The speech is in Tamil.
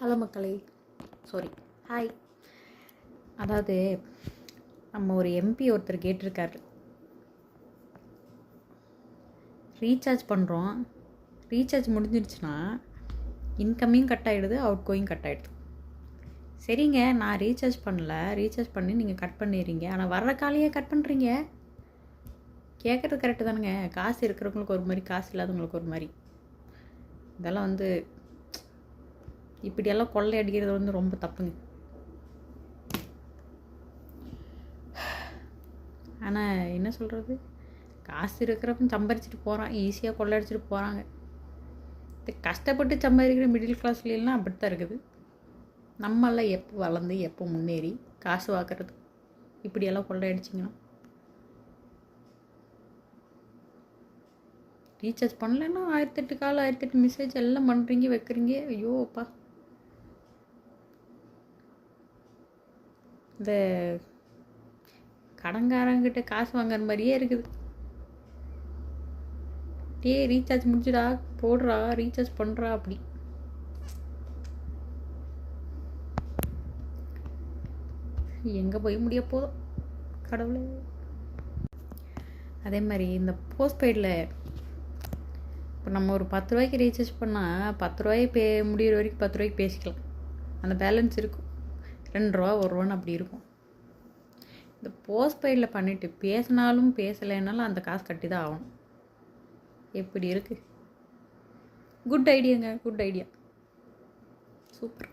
ஹலோ மக்களே, சாரி, ஹாய். அதாவது நம்ம ஒரு எம்பி ஒருத்தர் கேட்டிருக்காரு, ரீசார்ஜ் பண்ணுறோம், ரீசார்ஜ் முடிஞ்சிருச்சுன்னா இன்கமிங் கட் ஆகிடுது, அவுட் கோயிங் கட் ஆகிடுது. சரிங்க, நான் ரீசார்ஜ் பண்ணல, ரீசார்ஜ் பண்ணி நீங்கள் கட் பண்ணிடுறீங்க, ஆனால் வர்ற காலையே கட் பண்ணுறீங்க. கேட்குறது கரெக்டு தானுங்க. காசு இருக்கிறவங்களுக்கு ஒரு மாதிரி, காசு இல்லாதவங்களுக்கு ஒரு மாதிரி. இதெல்லாம் இப்படியெல்லாம் கொள்ளை அடிக்கிறது ரொம்ப தப்புங்க. ஆனால் என்ன சொல்கிறது, காசு இருக்கிறப்ப சம்பாரிச்சிட்டு போகிறான், ஈஸியாக கொள்ளை அடிச்சிட்டு போகிறாங்க. கஷ்டப்பட்டு சம்பாதிக்கிற மிடில் கிளாஸ்லாம் அப்படி தான் இருக்குது. நம்மளாம் எப்போ வளர்ந்து எப்போ முன்னேறி காசு வாக்குறது? இப்படியெல்லாம் கொள்ளை அடிச்சிங்கன்னா ரீசார்ஜ் பண்ணலன்னா 1008 கால், 1008 மெசேஜ் எல்லாம் பண்ணுறீங்க, வைக்கிறீங்க. ஐயோ அப்பா, இந்த கடன்காரங்கிட்ட காசு வாங்குற மாதிரியே இருக்குது. ரீசார்ஜ் முடிச்சுடா, போடுறா, ரீசார்ஜ் பண்ணுறா, அப்படி. எங்கே போய் முடிய போதும் கடவுளே. அதே மாதிரி இந்த போஸ்ட்பெய்டில் இப்போ நம்ம ஒரு 10 ரூபாய்க்கு ரீசார்ஜ் பண்ணால் 10 ரூபாய்க்கு முடிகிற வரைக்கும் 10 ரூபாய்க்கு பேசிக்கலாம். அந்த பேலன்ஸ் இருக்கும், 2 ரூபா 1 ரூபான்னு அப்படி இருக்கும். இந்த போஸ்ட்பெய்டில் பண்ணிவிட்டு பேசினாலும் பேசலைனாலும் அந்த காசு கட்டி தான் ஆகணும். எப்படி இருக்குது? குட் ஐடியாங்க, குட் ஐடியா, சூப்பர்.